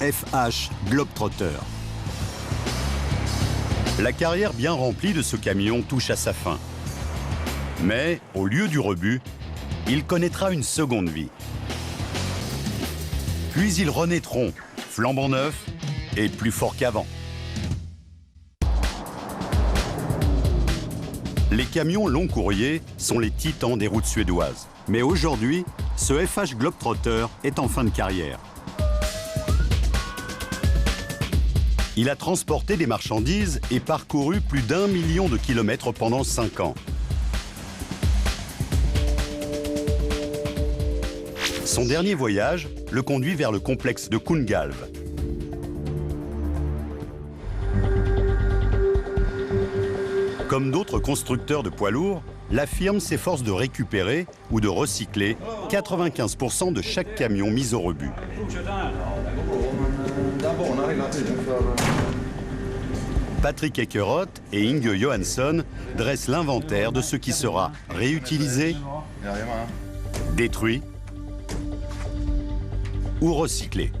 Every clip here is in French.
FH Globetrotter. La carrière bien remplie de ce camion touche à sa fin. Mais, au lieu du rebut, il connaîtra une seconde vie. Puis ils renaîtront, flambant neufs et plus forts qu'avant. Les camions long courrier sont les titans des routes suédoises. Mais aujourd'hui, ce FH Globetrotter est en fin de carrière. Il a transporté des marchandises et parcouru plus d'1 million de kilomètres pendant 5 ans. Son dernier voyage le conduit vers le complexe de Kungälv. Comme d'autres constructeurs de poids lourds, la firme s'efforce de récupérer ou de recycler 95% de chaque camion mis au rebut. Patrick Ekeroth et Inge Johansson dressent l'inventaire de ce qui sera réutilisé, détruit ou recyclé.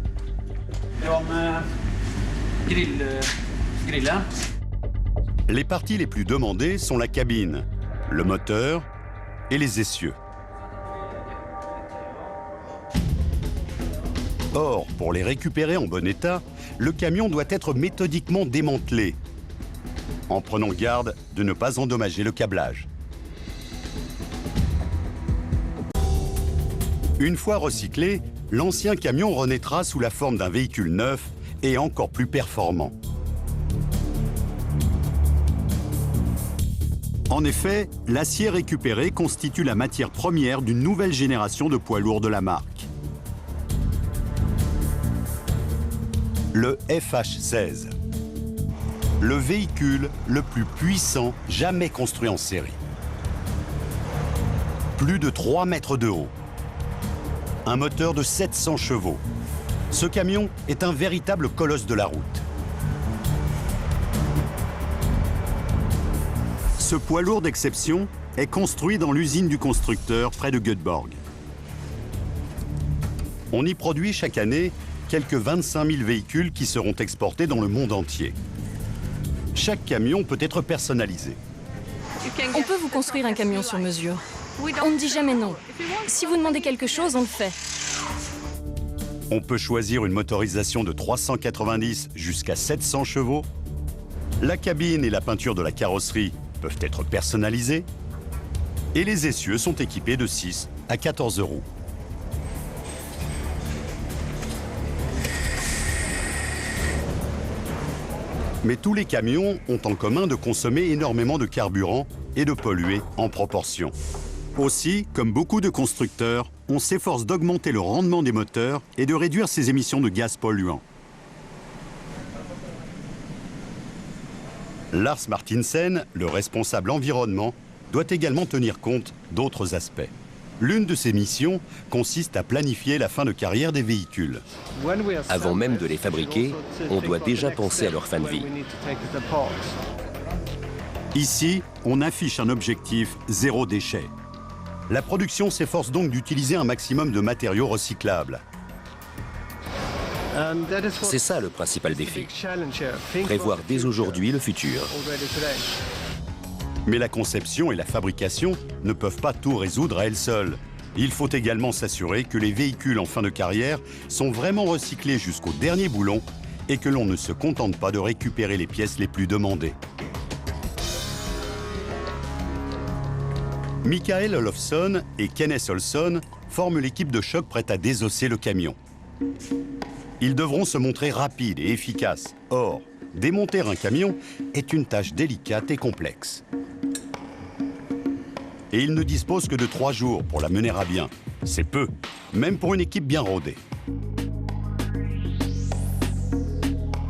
Les parties les plus demandées sont la cabine, le moteur et les essieux. Or, pour les récupérer en bon état, le camion doit être méthodiquement démantelé, en prenant garde de ne pas endommager le câblage. Une fois recyclé, l'ancien camion renaîtra sous la forme d'un véhicule neuf et encore plus performant. En effet, l'acier récupéré constitue la matière première d'une nouvelle génération de poids lourds de la marque. Le FH16. Le véhicule le plus puissant jamais construit en série. Plus de 3 mètres de haut. Un moteur de 700 chevaux. Ce camion est un véritable colosse de la route. Ce poids lourd d'exception est construit dans l'usine du constructeur près de Göteborg. On y produit chaque année quelques 25 000 véhicules qui seront exportés dans le monde entier. Chaque camion peut être personnalisé. On peut vous construire un camion sur mesure. On ne dit jamais non. Si vous demandez quelque chose, on le fait. On peut choisir une motorisation de 390 jusqu'à 700 chevaux. La cabine et la peinture de la carrosserie peuvent être personnalisés. Et les essieux sont équipés de 6 à 14 roues. Mais tous les camions ont en commun de consommer énormément de carburant et de polluer en proportion. Aussi, comme beaucoup de constructeurs, on s'efforce d'augmenter le rendement des moteurs et de réduire ces émissions de gaz polluants. Lars Martinsen, le responsable environnement, doit également tenir compte d'autres aspects. L'une de ses missions consiste à planifier la fin de carrière des véhicules. Avant même de les fabriquer, on doit déjà penser à leur fin de vie. Ici, on affiche un objectif zéro déchet. La production s'efforce donc d'utiliser un maximum de matériaux recyclables. C'est ça le principal défi. Prévoir dès aujourd'hui le futur. Mais la conception et la fabrication ne peuvent pas tout résoudre à elles seules. Il faut également s'assurer que les véhicules en fin de carrière sont vraiment recyclés jusqu'au dernier boulon et que l'on ne se contente pas de récupérer les pièces les plus demandées. Michael Olofsson et Kenneth Olsson forment l'équipe de choc prête à désosser le camion. Ils devront se montrer rapides et efficaces. Or, démonter un camion est une tâche délicate et complexe. Et ils ne disposent que de 3 jours pour la mener à bien. C'est peu, même pour une équipe bien rodée.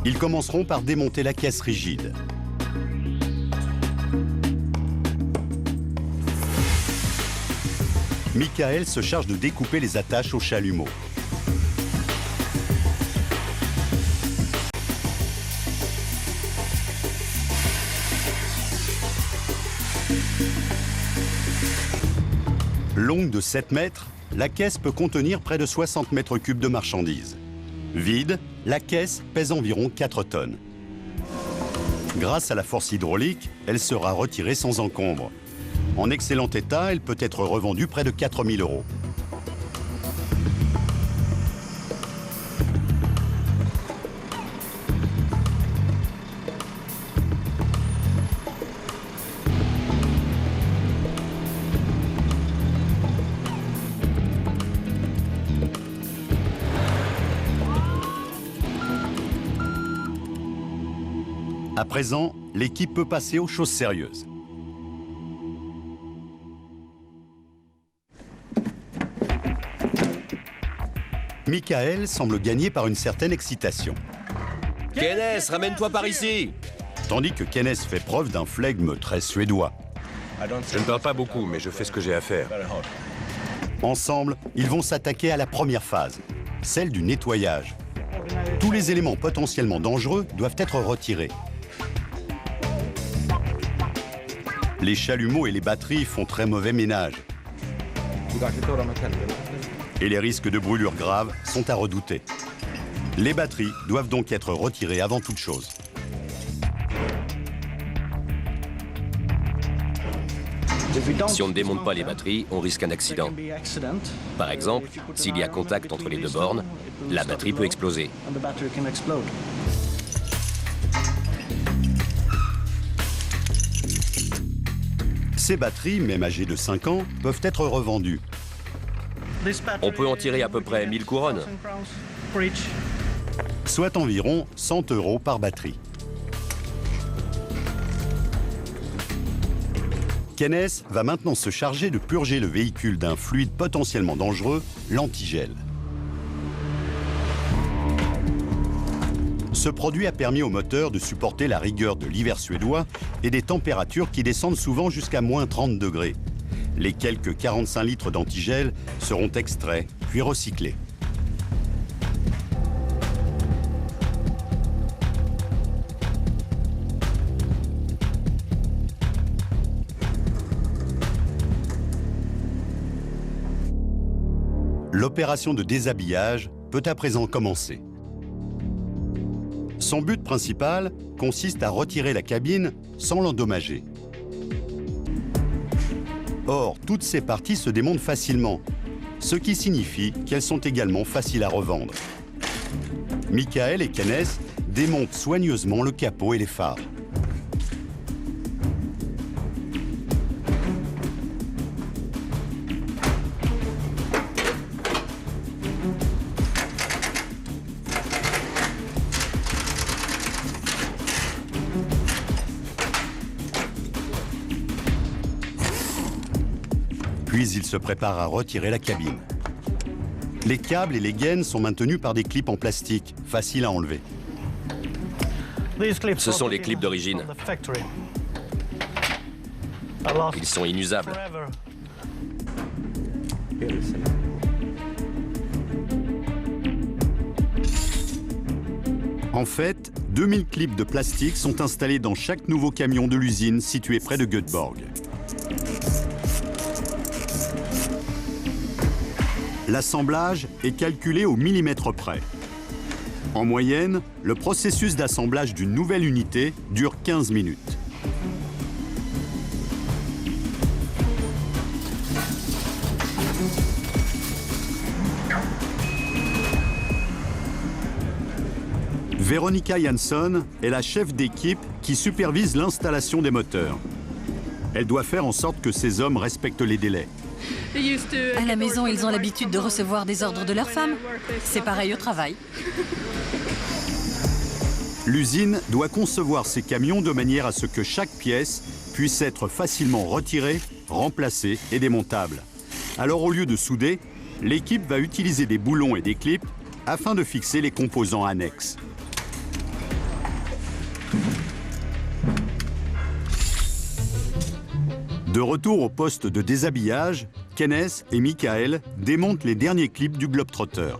Ils commenceront par démonter la caisse rigide. Michael se charge de découper les attaches au chalumeau. Longue de 7 mètres, la caisse peut contenir près de 60 mètres cubes de marchandises. Vide, la caisse pèse environ 4 tonnes. Grâce à la force hydraulique, elle sera retirée sans encombre. En excellent état, elle peut être revendue près de 4 000 €. À présent, l'équipe peut passer aux choses sérieuses. Michael semble gagner par une certaine excitation. Kenneth, ramène-toi par ici! Tandis que Kenneth fait preuve d'un flegme très suédois. Je ne parle pas beaucoup, mais je fais ce que j'ai à faire. Ensemble, ils vont s'attaquer à la première phase, celle du nettoyage. Tous les éléments potentiellement dangereux doivent être retirés. Les chalumeaux et les batteries font très mauvais ménage. Et les risques de brûlures graves sont à redouter. Les batteries doivent donc être retirées avant toute chose. Si on ne démonte pas les batteries, on risque un accident. Par exemple, s'il y a contact entre les deux bornes, la batterie peut exploser. Ces batteries, même âgées de 5 ans, peuvent être revendues. On peut en tirer à peu près 1000 couronnes. Soit environ 100 € par batterie. Kenneth va maintenant se charger de purger le véhicule d'un fluide potentiellement dangereux, l'antigel. Ce produit a permis au moteur de supporter la rigueur de l'hiver suédois et des températures qui descendent souvent jusqu'à moins 30 degrés. Les quelques 45 litres d'antigel seront extraits puis recyclés. L'opération de déshabillage peut à présent commencer. Son but principal consiste à retirer la cabine sans l'endommager. Or, toutes ces parties se démontent facilement, ce qui signifie qu'elles sont également faciles à revendre. Michael et Kenneth démontent soigneusement le capot et les phares. Puis il se prépare à retirer la cabine. Les câbles et les gaines sont maintenus par des clips en plastique, faciles à enlever. Ce sont les clips d'origine. Ils sont inusables. En fait, 2000 clips de plastique sont installés dans chaque nouveau camion de l'usine situé près de Göteborg. L'assemblage est calculé au millimètre près. En moyenne, le processus d'assemblage d'une nouvelle unité dure 15 minutes. Veronica Jansson est la chef d'équipe qui supervise l'installation des moteurs. Elle doit faire en sorte que ces hommes respectent les délais. À la maison, ils ont l'habitude de recevoir des ordres de leurs femmes. C'est pareil au travail. L'usine doit concevoir ces camions de manière à ce que chaque pièce puisse être facilement retirée, remplacée et démontable. Alors au lieu de souder, l'équipe va utiliser des boulons et des clips afin de fixer les composants annexes. De retour au poste de déshabillage, Kenneth et Michael démontent les derniers clips du Globetrotter.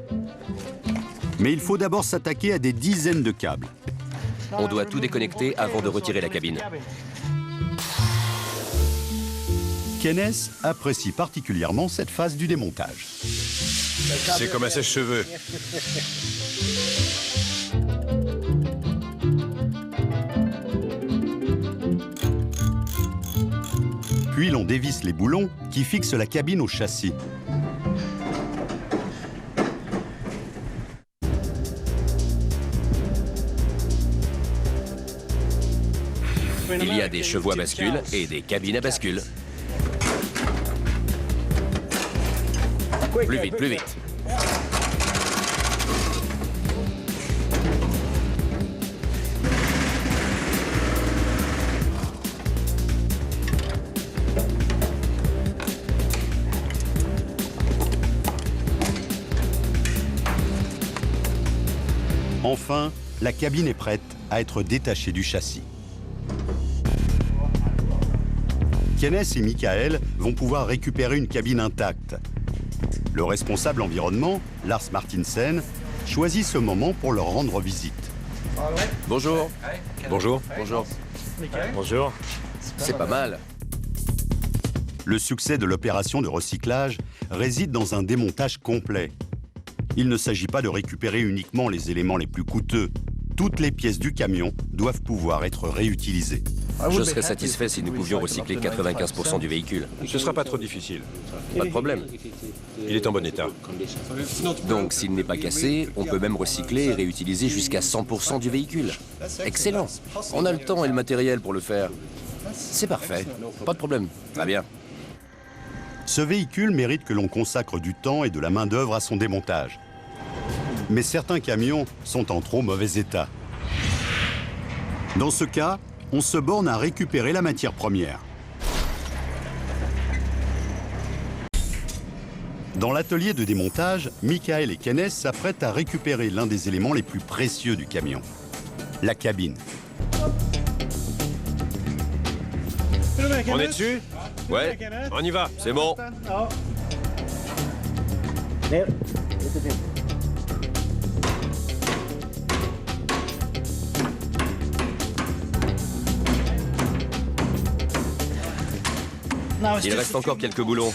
Mais il faut d'abord s'attaquer à des dizaines de câbles. On doit tout déconnecter avant de retirer la cabine. Kenneth apprécie particulièrement cette phase du démontage. C'est comme un sèche-cheveux. dévisse les boulons qui fixent la cabine au châssis. Il y a des chevaux à bascule et des cabines à bascule. Plus vite, plus vite. Enfin, la cabine est prête à être détachée du châssis. Kenneth et Michael vont pouvoir récupérer une cabine intacte. Le responsable environnement, Lars Martinsen, choisit ce moment pour leur rendre visite. Bonjour. Bonjour. Bonjour. Bonjour. C'est pas mal. Le succès de l'opération de recyclage réside dans un démontage complet. Il ne s'agit pas de récupérer uniquement les éléments les plus coûteux. Toutes les pièces du camion doivent pouvoir être réutilisées. Je serais satisfait si nous pouvions recycler 95% du véhicule. Ce sera pas trop difficile. Pas de problème. Il est en bon état. Donc, s'il n'est pas cassé, on peut même recycler et réutiliser jusqu'à 100% du véhicule. Excellent. On a le temps et le matériel pour le faire. C'est parfait. Pas de problème. Très bien. Ce véhicule mérite que l'on consacre du temps et de la main-d'œuvre à son démontage. Mais certains camions sont en trop mauvais état. Dans ce cas, on se borne à récupérer la matière première. Dans l'atelier de démontage, Michael et Kenneth s'apprêtent à récupérer l'un des éléments les plus précieux du camion, la cabine. On est dessus? Ouais, On y va. c'est bon. Il reste encore quelques boulons.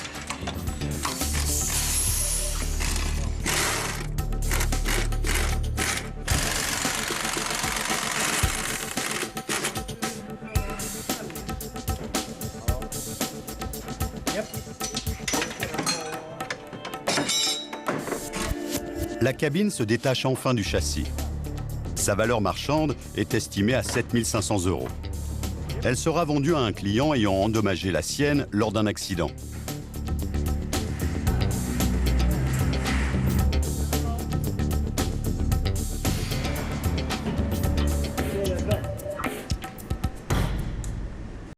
La cabine se détache enfin du châssis. Sa valeur marchande est estimée à 7 500 €. Elle sera vendue à un client ayant endommagé la sienne lors d'un accident.